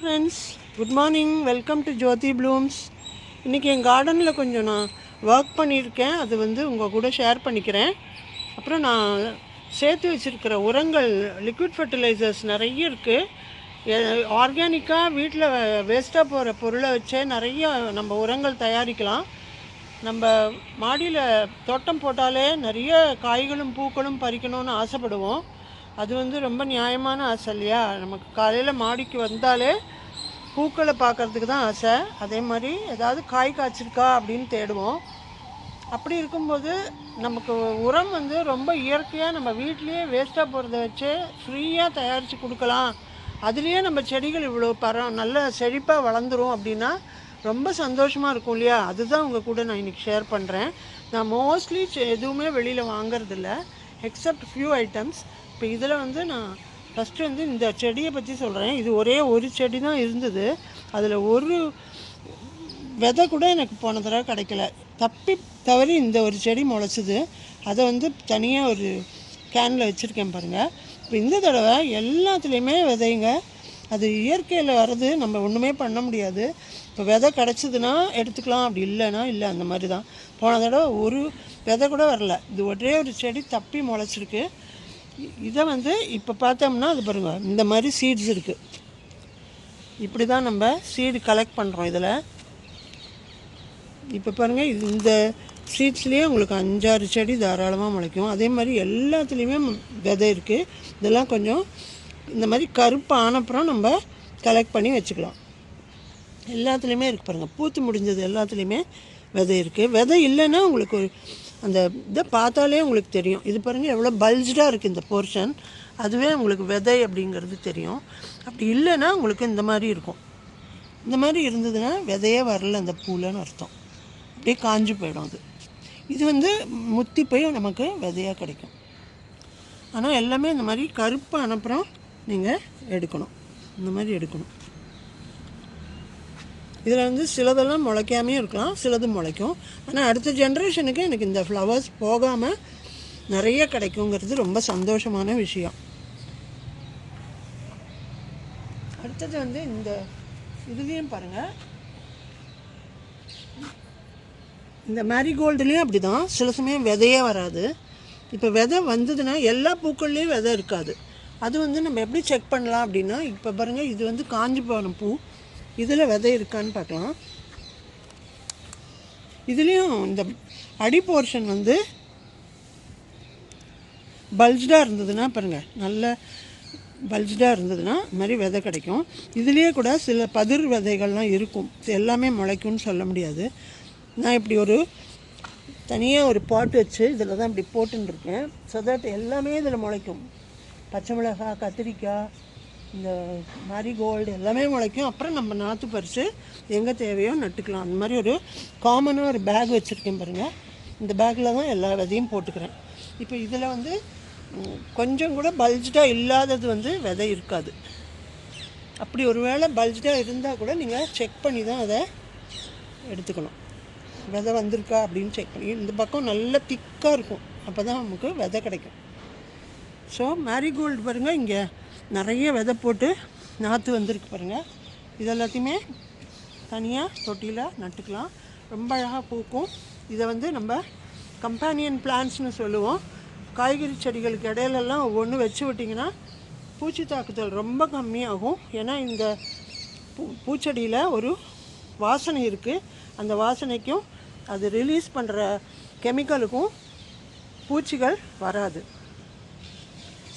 Friends, good morning. Welcome to Jyothi blooms. இன்றைக்கி என் கார்டனில் கொஞ்சம் நான் ஒர்க் பண்ணியிருக்கேன். அது உங்கள் கூட ஷேர் பண்ணிக்கிறேன். அப்புறம் நான் சேர்த்து வச்சுருக்கிற உரங்கள், லிக்விட் ஃபர்டிலைசர்ஸ் நிறைய இருக்குது. ஆர்கானிக்காக வீட்டில் வேஸ்ட்டாக போகிற பொருளை வச்சே நிறைய நம்ம உரங்கள் தயாரிக்கலாம். நம்ம மாடியில் தோட்டம் போட்டாலே நிறைய காய்களும் பூக்களும் பறிக்கணும்னு ஆசைப்படுவோம். அது ரொம்ப நியாயமான ஆசை இல்லையா? நமக்கு காலையில் மாடிக்கு வந்தாலே பூக்களை பார்க்குறதுக்கு தான் ஆசை. அதே மாதிரி ஏதாவது காய் காய்ச்சிருக்கா அப்படின்னு தேடுவோம். அப்படி இருக்கும்போது நமக்கு உரம் ரொம்ப இயற்கையாக நம்ம வீட்லேயே வேஸ்ட்டாக போகிறத வச்சு ஃப்ரீயாக தயாரித்து கொடுக்கலாம். அதுலேயே நம்ம செடிகள் இவ்வளோ நல்ல செழிப்பாக வளர்ந்துரும் அப்படின்னா ரொம்ப சந்தோஷமாக இருக்கும் இல்லையா? அதுதான் உங்கள் கூட நான் இன்றைக்கி ஷேர் பண்ணுறேன். நான் மோஸ்ட்லி எதுவுமே வெளியில் வாங்கிறதில்ல, எக்ஸப்ட் ஃபியூ ஐட்டம்ஸ். இப்போ இதில் நான் ஃபஸ்ட்டு இந்த செடியை பற்றி சொல்கிறேன். இது ஒரே ஒரு செடி தான் இருந்தது. அதில் ஒரு விதை கூட எனக்கு போன தடவை கிடைக்கல. தவறி இந்த ஒரு செடி முளைச்சிது. அதை தனியாக ஒரு கேனில் வச்சுருக்கேன் பாருங்கள். இப்போ இந்த தடவை எல்லாத்துலேயுமே விதைங்க. அது இயற்கையில் வர்றது, நம்ம ஒன்றுமே பண்ண முடியாது. இப்போ விதை கிடச்சிதுன்னா எடுத்துக்கலாம், அப்படி இல்லைன்னா இல்லை. அந்த மாதிரி தான். போன தடவை ஒரு விதை கூட வரல. இது ஒரே ஒரு செடி தப்பி முளைச்சிருக்கு. இதை இப்போ பார்த்தோம்னா அது பாருங்கள், இந்த மாதிரி சீட்ஸ் இருக்குது. இப்படி தான் நம்ம சீடு கலெக்ட் பண்ணுறோம் இதில். இப்போ பாருங்கள், இந்த சீட்ஸ்லேயே உங்களுக்கு 5-6 செடி தாராளமாக முளைக்கும். அதே மாதிரி எல்லாத்துலேயுமே விதை இருக்குது. இதெல்லாம் கொஞ்சம் இந்த மாதிரி கருப்பு ஆனப்புறம் நம்ம கலெக்ட் பண்ணி வச்சுக்கலாம். எல்லாத்துலேயுமே இருக்குது பாருங்கள், பூத்து முடிஞ்சது எல்லாத்துலேயுமே விதை இருக்குது. விதை இல்லைன்னா உங்களுக்கு ஒரு அந்த இதை பார்த்தாலே உங்களுக்கு தெரியும். இது பாருங்கள் எவ்வளோ பல்ஜாக இருக்குது இந்த போர்ஷன். அதுவே உங்களுக்கு விதை அப்படிங்கிறது தெரியும். அப்படி இல்லைன்னா உங்களுக்கு இந்த மாதிரி இருக்கும். இந்த மாதிரி இருந்ததுன்னா விதையே வரல அந்த பூலன்னு அர்த்தம். அப்படியே காஞ்சு போயிடும். இது முத்தி போய் நமக்கு விதையாக கிடைக்கும். ஆனால் எல்லாமே இந்த மாதிரி கருப்பு அனுப்புகிறோம். நீங்கள் எடுக்கணும், இந்த மாதிரி எடுக்கணும். இதில் சிலதெல்லாம் முளைக்காமே இருக்கலாம், சிலது முளைக்கும். ஆனால் அடுத்த ஜென்ரேஷனுக்கு எனக்கு இந்த ஃப்ளவர்ஸ் போகாமல் நிறைய கிடைக்குங்கிறது ரொம்ப சந்தோஷமான விஷயம். அடுத்தது இந்த இதுலேயும் பாருங்கள், இந்த மேரிகோல்டுலேயும் அப்படி தான். சில சமயம் விதையே வராது. இப்போ விதை வந்ததுன்னா எல்லா பூக்கள்லேயும் விதை இருக்காது. அது நம்ம எப்படி செக் பண்ணலாம் அப்படின்னா, இப்போ பாருங்கள், இது காஞ்சி போன பூ. இதில் விதை இருக்கான்னு பார்க்கலாம். இதுலேயும் இந்த அடி போர்ஷன் பல்ஜாக இருந்ததுன்னா பாருங்கள், நல்ல பல்ஜாக இருந்ததுன்னா இது மாதிரி விதை கிடைக்கும். இதுலேயே கூட சில பதிர் விதைகள்லாம் இருக்கும். எல்லாமே முளைக்கும்னு சொல்ல முடியாது. நான் இப்படி ஒரு தனியாக ஒரு பாட் வச்சு இதில் தான் இப்படி போட்டுருக்கேன். ஸோ தட் எல்லாமே இதில் முளைக்கும். பச்சை மிளகாய், கத்திரிக்காய், இந்த மேரிகோல்டு எல்லாமே முளைக்கும். அப்புறம் நம்ம நாற்று பறித்து எங்கே தேவையோ நட்டுக்கலாம். அந்த மாதிரி ஒரு காமனாக ஒரு பேக் வச்சுருக்கேன் பாருங்கள். இந்த பேக்கில் தான் எல்லா விதையும் போட்டுக்கிறேன். இப்போ இதில் கொஞ்சம் கூட பல்ஜாக இல்லாதது விதை இருக்காது. அப்படி ஒரு வேளை பல்ஜாக இருந்தால் கூட நீங்கள் செக் பண்ணி தான் அதை எடுத்துக்கணும். விதை வந்திருக்கா அப்படின்னு செக் பண்ணி. இந்த பக்கம் நல்ல திக்காக இருக்கும், அப்போ தான் நமக்கு விதை கிடைக்கும். ஸோ மேரிகோல்டு பாருங்கள், இங்கே நிறைய விதை போட்டு நாற்று வந்திருக்கு பாருங்கள். இது எல்லாத்தையுமே தனியாக தொட்டியில் நட்டுக்கலாம். ரொம்ப அழகாக பூக்கும். இதை நம்ம கம்பேனியன் பிளான்ட்ஸ்னு சொல்லுவோம். காய்கறி செடிகளுக்கு இடையிலெல்லாம் ஒவ்வொன்று வச்சு விட்டிங்கன்னா பூச்சி தாக்குதல் ரொம்ப கம்மியாகும். ஏன்னா இந்த பூச்செடியில் ஒரு வாசனை இருக்குது. அந்த வாசனைக்கும் அது ரிலீஸ் பண்ணுற கெமிக்கலுக்கும் பூச்சிகள் வராது.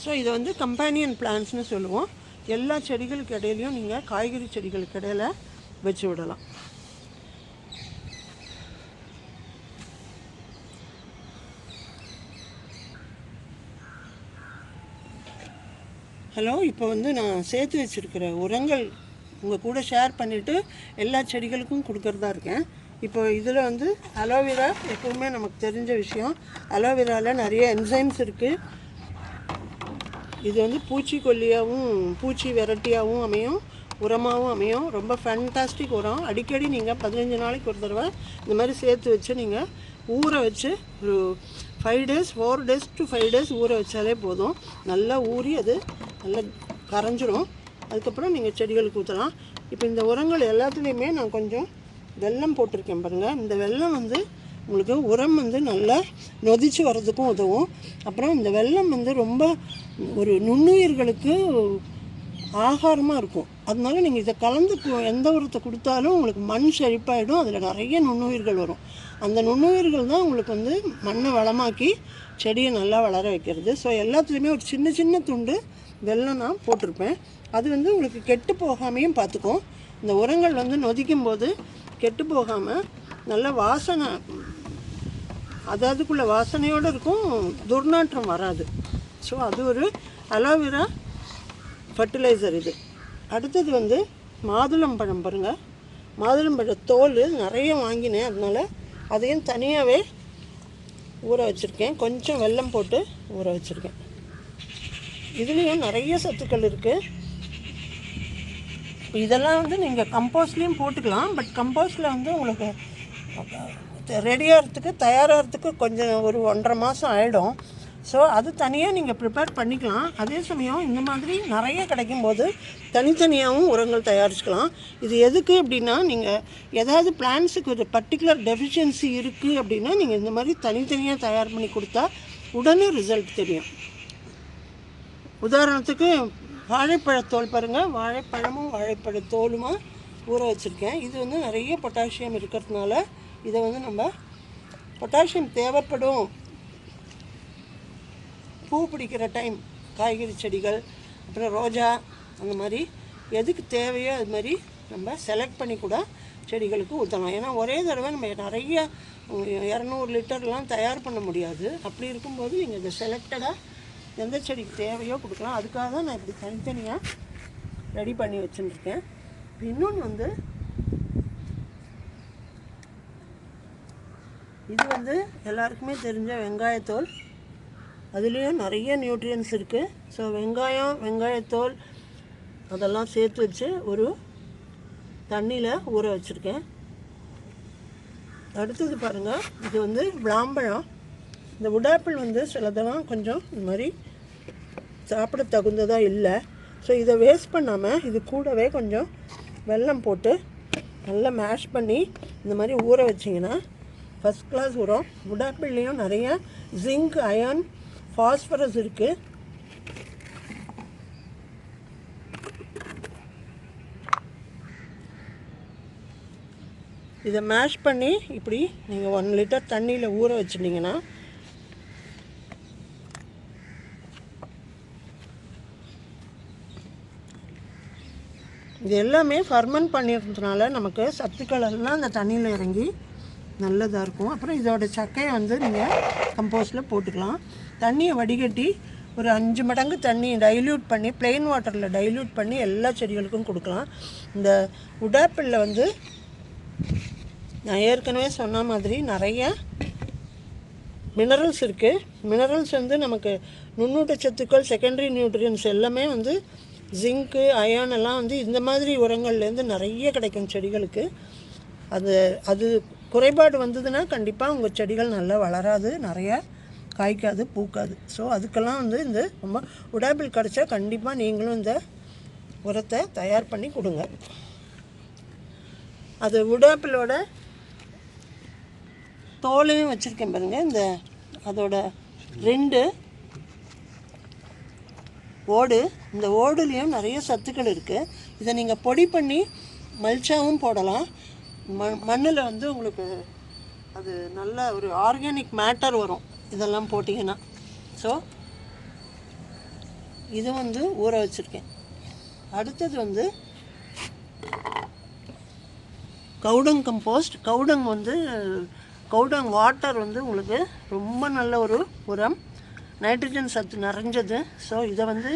ஸோ இதை கம்பேனியன் பிளான்ட்ஸ்னு சொல்லுவோம். எல்லா செடிகளுக்கு இடையிலையும் நீங்கள் காய்கறி செடிகளுக்கு இடையில வச்சு விடலாம். ஹலோ, இப்போ நான் சேர்த்து வச்சுருக்கிற உரங்கள் உங்கள் கூட ஷேர் பண்ணிவிட்டு எல்லா செடிகளுக்கும் கொடுக்கறதா இருக்கேன். இப்போ இதில் அலோவேரா எப்பவுமே நமக்கு தெரிஞ்ச விஷயம். அலோவேராவில் நிறைய என்சைம்ஸ் இருக்குது. இது பூச்சிக்கொல்லியாகவும் பூச்சி வெரைட்டியாகவும் அமையும், உரமாகவும் அமையும். ரொம்ப ஃபேண்டாஸ்டிக் உரம். அடிக்கடி நீங்கள் 15 நாளைக்கு ஒரு தடவை இந்த மாதிரி சேர்த்து வச்சு நீங்கள் ஊற வச்சு ஒரு 5 days 4 days to 5 days ஊற வச்சாலே போதும். நல்லா ஊறி அது நல்லா கரைஞ்சிடும். அதுக்கப்புறம் நீங்கள் செடிகளுக்கு ஊற்றலாம். இப்போ இந்த உரங்கள் எல்லாத்துலேயுமே நான் கொஞ்சம் வெல்லம் போட்டிருக்கேன் பாருங்கள். இந்த வெல்லம் வந்து உங்களுக்கு உரம் வந்து நல்லா நொதிச்சு வர்றதுக்கும் உதவும். அப்புறம் இந்த வெல்லம் வந்து ரொம்ப ஒரு நுண்ணுயிர்களுக்கு ஆகாரமாக இருக்கும். அதனால நீங்கள் இதை கலந்து எந்த உரத்தை கொடுத்தாலும் உங்களுக்கு மண் செழிப்பாயிடும். அதில் நிறைய நுண்ணுயிர்கள் வரும். அந்த நுண்ணுயிர்கள் தான் உங்களுக்கு வந்து மண்ணை வளமாக்கி செடியை நல்லா வளர வைக்கிறது. ஸோ எல்லாத்துலேயுமே ஒரு சின்ன சின்ன துண்டு வெல்லம் நான் போட்டிருப்பேன். அது வந்து உங்களுக்கு கெட்டு போகாமையும் பார்த்துக்கும். இந்த உரங்கள் வந்து நொதிக்கும் போது கெட்டு போகாமல் நல்ல வாசனை, அதுக்குள்ள வாசனையோடு இருக்கும், துர்நாற்றம் வராது. ஸோ அது ஒரு அலோவேரா ஃபர்டிலைசர் இது. அடுத்தது வந்து மாதுளம்பழம் பாருங்கள். மாதுளம்பழ தோல் நிறைய வாங்கினேன், அதனால் அதையும் தனியாகவே ஊற வச்சுருக்கேன். கொஞ்சம் வெல்லம் போட்டு ஊற வச்சுருக்கேன். இதுலேயும் நிறைய சத்துக்கள் இருக்குது. இதெல்லாம் வந்து நீங்கள் கம்போஸ்ட்லேயும் போட்டுக்கலாம். பட் கம்போஸ்டில் வந்து உங்களுக்கு ரெடியாகிறதுக்கு தயாராகிறதுக்கு கொஞ்சம் ஒரு 1.5 மாதம் ஆகிடும். ஸோ அது தனியாக நீங்கள் ப்ரிப்பேர் பண்ணிக்கலாம். அதே சமயம் இந்த மாதிரி நிறைய கிடைக்கும்போது தனித்தனியாகவும் உரங்கள் தயாரிச்சுக்கலாம். இது எதுக்கு அப்படின்னா, நீங்கள் ஏதாவது பிளான்ஸுக்கு ஒரு பர்டிகுலர் டெஃபிஷியன்சி இருக்குது அப்படின்னா நீங்கள் இந்த மாதிரி தனித்தனியாக தயார் பண்ணி கொடுத்தா உடனே ரிசல்ட் தெரியும். உதாரணத்துக்கு வாழைப்பழத்தோல் பாருங்கள். வாழைப்பழமும் வாழைப்பழத்தோலுமா ஊற வச்சுருக்கேன். இது வந்து நிறைய பொட்டாசியம் இருக்கிறதுனால இதை வந்து நம்ம பொட்டாசியம் தேவைப்படும் பூ பிடிக்கிற டைம், காய்கறி செடிகள், அப்புறம் ரோஜா, அந்த மாதிரி எதுக்கு தேவையோ அது மாதிரி நம்ம செலக்ட் பண்ணி கூட செடிகளுக்கு ஊற்றலாம். ஏன்னா ஒரே தடவை நம்ம நிறைய 200 லிட்டர்லாம் தயார் பண்ண முடியாது. அப்படி இருக்கும்போது நீங்கள் இதை செலக்டடாக எந்த செடிக்கு தேவையோ கொடுக்கலாம். அதுக்காக தான் நான் இப்படி தனித்தனியாக ரெடி பண்ணி வச்சுருக்கேன். இன்னொன்று வந்து இது வந்து எல்லாருக்குமே தெரிஞ்ச வெங்காயத்தோல். அதுலேயும் நிறைய நியூட்ரியன்ஸ் இருக்குது. ஸோ வெங்காயத்தோல் அதெல்லாம் சேர்த்து வச்சு ஒரு தண்ணியில் ஊற வச்சுருக்கேன். அடுத்தது பாருங்கள், இது வந்து விளாம்பழம். இந்த உடாப்பிள் வந்து சிலதெல்லாம் கொஞ்சம் இந்த மாதிரி சாப்பிட தகுந்ததாக இல்லை. ஸோ இதை வேஸ்ட் பண்ணாமல் இது கூடவே கொஞ்சம் வெல்லம் போட்டு நல்லா மேஷ் பண்ணி இந்த மாதிரி ஊற வச்சிங்கன்னா ஃபஸ்ட் கிளாஸ் உரம். உடாப்பிள்லேயும் நிறைய ஜிங்க், அயர்ன், ஃபாஸ்பரஸ் இருக்குது. இதை மேஷ் பண்ணி இப்படி நீங்கள் 1 லிட்டர் தண்ணியில் ஊற வச்சுட்டிங்கன்னா இது எல்லாமே ஃபர்மெண்ட் பண்ணிடுறதுனால நமக்கு சத்துக்கள் எல்லாம் அந்த தண்ணியில் இறங்கி நல்லதாக இருக்கும். அப்புறம் இதோட சக்கையை வந்து நீங்கள் கம்போஸ்டில் போட்டுக்கலாம். தண்ணியை வடிகட்டி ஒரு 5 மடங்கு தண்ணி டைல்யூட் பண்ணி, ப்ளெயின் வாட்டரில் டைல்யூட் பண்ணி எல்லா செடிகளுக்கும் கொடுக்கலாம். இந்த உடாப்பிளில் வந்து நான் ஏற்கனவே சொன்ன மாதிரி நிறைய மினரல்ஸ் இருக்குது. மினரல்ஸ் வந்து நமக்கு நுண்ணூட்டச்சத்துக்கள், செகண்டரி நியூட்ரியன்ஸ் எல்லாமே வந்து ஜிங்க்கு, அயர்ன் எல்லாம் வந்து இந்த மாதிரி உரங்கள்லேருந்து நிறைய கிடைக்கும் செடிகளுக்கு. அது குறைபாடு வந்ததுன்னா கண்டிப்பாக உங்கள் செடிகள் நல்லா வளராது, நிறையா காய்க்காது, பூக்காது. ஸோ அதுக்கெல்லாம் வந்து இந்த ரொம்ப உடாப்பிள் கிடச்சா கண்டிப்பாக நீங்களும் இந்த உரத்தை தயார் பண்ணி கொடுங்க. அது உடாப்பிளோட தோலையும் வச்சுருக்கேன் பாருங்கள். இந்த அதோட 2 ஓடு, இந்த ஓடுலேயும் நிறைய சத்துக்கள் இருக்குது. இதை நீங்கள் பொடி பண்ணி மல்ச்சாவும் போடலாம். மண்ணில் வந்து உங்களுக்கு அது நல்ல ஒரு ஆர்கானிக் மேட்டர் வரும் இதெல்லாம் போட்டிங்கன்னா. ஸோ இது வந்து ஊற வச்சுருக்கேன். அடுத்தது வந்து கவுடங் கம்போஸ்ட். கவுடங் வாட்டர் வந்து உங்களுக்கு ரொம்ப நல்ல ஒரு உரம், நைட்ரஜன் சத்து நிறைஞ்சது. ஸோ இதை வந்து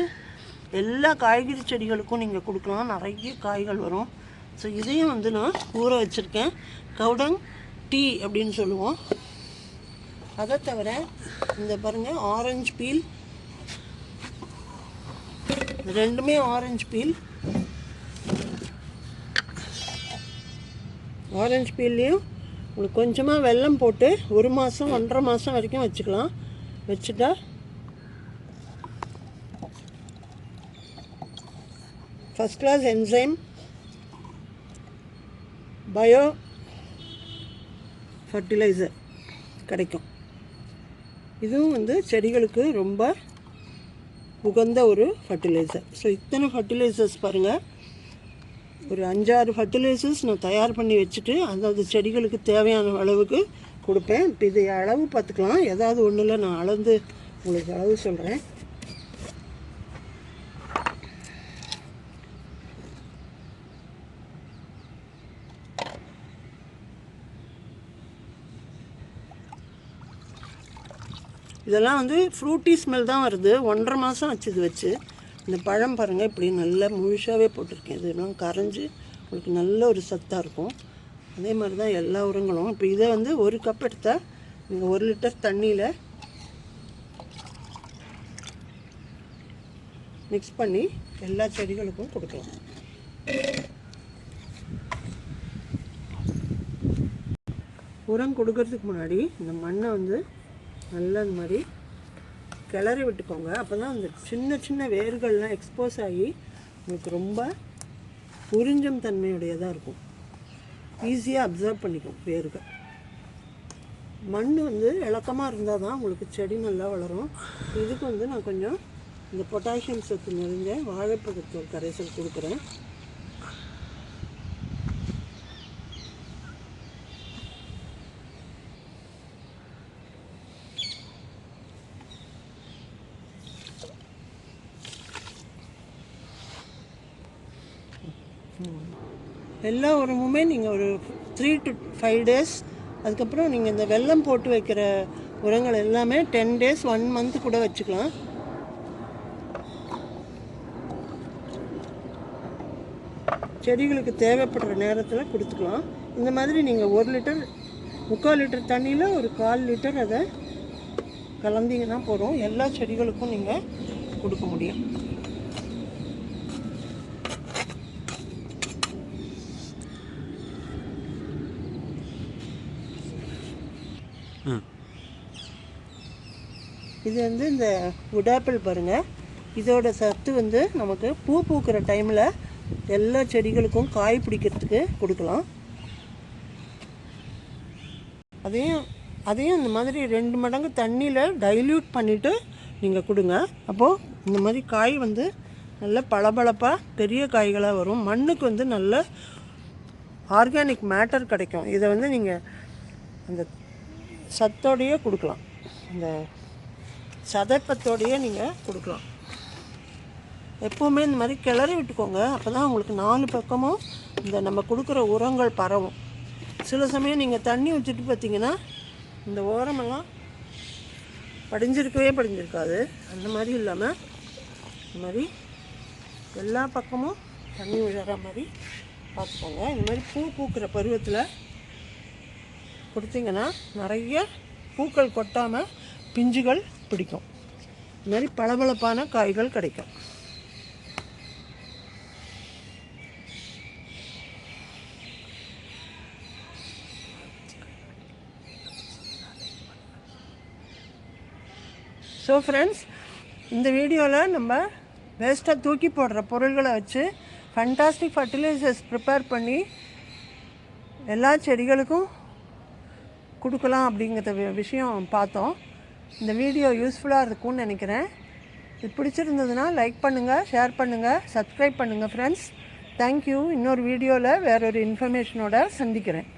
எல்லா காய்கறி செடிகளுக்கும் நீங்கள் கொடுக்கலாம், நிறைய காய்கள் வரும். ஸோ இதையும் வந்து நான் ஊற வச்சுருக்கேன். கவுடங் டீ அப்படின்னு சொல்லுவோம். அதை தவிர இந்த பாருங்கள், ஆரஞ்சு பீல், ரெண்டுமே ஆரஞ்சு பீல். ஆரஞ்சு பீல்லையும் உங்களுக்கு கொஞ்சமாக வெல்லம் போட்டு 1 மாதம் 1.5 மாதம் வரைக்கும் வச்சுக்கலாம். வச்சுட்டா first class enzyme bio fertilizer கிடைக்கும். இதுவும் வந்து செடிகளுக்கு ரொம்ப உகந்த ஒரு ஃபர்டிலைசர். ஸோ இத்தனை ஃபர்டிலைசர்ஸ் பாருங்கள், ஒரு 5-6 ஃபர்டிலைசர்ஸ் நான் தயார் பண்ணி வச்சுட்டு அதாவது செடிகளுக்கு தேவையான அளவுக்கு கொடுப்பேன். இப்போ இது அளவு பார்த்துக்கலாம். ஏதாவது ஒன்றில் நான் அளந்து உங்களுக்கு அளவு சொல்கிறேன். இதெல்லாம் வந்து ஃப்ரூட்டி ஸ்மெல் தான் வருது. 1.5 மாதம் ஆச்சு இது வச்சு. இந்த பழம் பாருங்கள், இப்படி நல்லா முழுசாகவே போட்டிருக்கேன். இதெல்லாம் கரைஞ்சி உங்களுக்கு நல்ல ஒரு சத்தாக இருக்கும். அதே மாதிரி தான் எல்லா உரங்களும். இப்போ இதை வந்து 1 கப் எடுத்தால் நீங்கள் 1 லிட்டர் தண்ணியில் மிக்ஸ் பண்ணி எல்லா செடிகளுக்கும் கொடுக்கலாம். உரம் கொடுக்கறதுக்கு முன்னாடி இந்த மண்ணை வந்து நல்லா இந்த மாதிரி கிளறி விட்டுக்கோங்க. அப்போ தான் அந்த சின்ன சின்ன வேர்கள்லாம் எக்ஸ்போஸ் ஆகி உங்களுக்கு ரொம்ப உறிஞ்சும் தன்மையுடையதாக இருக்கும். ஈஸியாக அப்சர்வ் பண்ணிக்கும் வேர்கள். மண் வந்து இலக்கமாக இருந்தால் தான் உங்களுக்கு செடி நல்லா வளரும். இதுக்கு வந்து நான் கொஞ்சம் இந்த பொட்டாசியம் சத்து நிறைஞ்ச வாழைப்பழத்தோல் கரைசல் கொடுக்குறேன். எல்லா உரமுமே நீங்கள் ஒரு 3 to 5 days, அதுக்கப்புறம் நீங்கள் இந்த வெல்லம் போட்டு வைக்கிற உரங்கள் எல்லாமே 10 days 1 month கூட வச்சுக்கலாம். செடிகளுக்கு தேவைப்படுற நேரத்தில் கொடுத்துக்கலாம். இந்த மாதிரி நீங்கள் 1 லிட்டர் 3/4 லிட்டர் தண்ணியில் ஒரு 1/4 லிட்டர் அதை கலந்தீங்கன்னா போதும். எல்லா செடிகளுக்கும் நீங்கள் கொடுக்க முடியும். இது வந்து இந்த wood apple பாருங்கள், இதோட சத்து வந்து நமக்கு பூ பூக்கிற டைமில் எல்லா செடிகளுக்கும் காய் பிடிக்கிறதுக்கு கொடுக்கலாம். அதையும் இந்த மாதிரி 2 மடங்கு தண்ணியில் டைல்யூட் பண்ணிவிட்டு நீங்கள் கொடுங்க. அப்போது இந்த மாதிரி காய் வந்து நல்ல பளபளப்பாக பெரிய காய்களாக வரும். மண்ணுக்கு வந்து நல்ல ஆர்கானிக் மேட்டர் கிடைக்கும். இதை வந்து நீங்கள் அந்த சத்தோடையே கொடுக்கலாம், அந்த சதைப்பத்தோடையே நீங்கள் கொடுக்கலாம். எப்போவுமே இந்த மாதிரி கிளறி விட்டுக்கோங்க. அப்போ தான் உங்களுக்கு 4 பக்கமும் இந்த நம்ம கொடுக்குற உரங்கள் பரவும். சில சமயம் நீங்கள் தண்ணி ஊற்றிட்டு பார்த்தீங்கன்னா இந்த ஓரமெல்லாம் படிஞ்சிருக்காது. அந்த மாதிரி இல்லாமல் இந்த மாதிரி எல்லா பக்கமும் தண்ணி விழுற மாதிரி பார்த்துக்கோங்க. இந்த மாதிரி பூ பூக்கிற பருவத்தில் கொடுத்தீங்கன்னா நிறைய பூக்கள் கொட்டாமல் பிஞ்சுகள் பிடிக்கும். இந்த மாதிரி பளபளப்பான காய்கள் கிடைக்கும். ஸோ ஃப்ரெண்ட்ஸ், இந்த வீடியோவில் நம்ம வேஸ்ட்டாக தூக்கி போடுற பொருள்களை வச்சு ஃபண்டாஸ்டிக் ஃபர்டிலைசர்ஸ் ப்ரிப்பேர் பண்ணி எல்லா செடிகளுக்கும் கொடுக்கலாம் அப்படிங்கிற விஷயம் பார்த்தோம். இந்த வீடியோ யூஸ்ஃபுல்லாக இருக்கும்னு நினைக்கிறேன். இது பிடிச்சிருந்ததுன்னா லைக் பண்ணுங்கள், ஷேர் பண்ணுங்கள், சப்ஸ்கிரைப் பண்ணுங்கள் ஃப்ரெண்ட்ஸ். தேங்க்யூ. இன்னொரு வீடியோவில் வேறொரு இன்ஃபர்மேஷனோட சந்திக்கிறேன்.